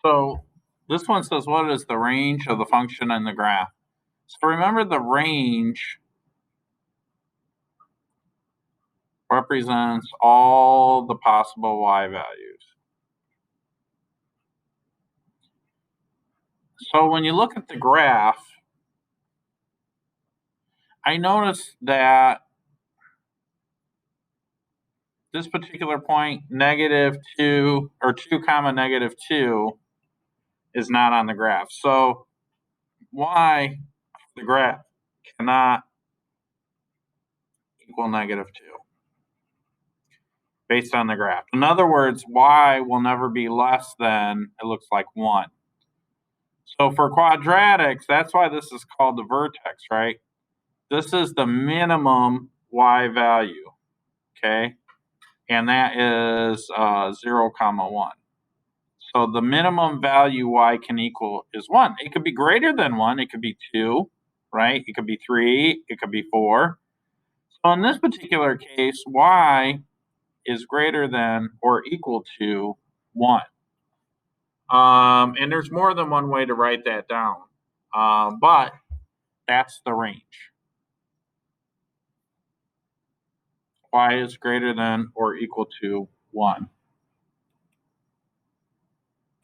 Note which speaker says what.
Speaker 1: So this one says, what is the range of the function in the graph? So remember, the range represents all the possible y values. So when you look at the graph, I notice that this particular point, -2 or 2 comma -2 is not on the graph. So y, the graph, cannot equal -2 based on the graph. In other words, y will never be less than, it looks like, 1. So for quadratics, that's why this is called the vertex, right? This is the minimum y value, okay? And that is 0 comma 1. So the minimum value y can equal is 1. It could be greater than 1. It could be 2, right? It could be 3. It could be 4. So in this particular case, y is greater than or equal to 1. And there's more than one way to write that down, but that's the range. Y is greater than or equal to 1.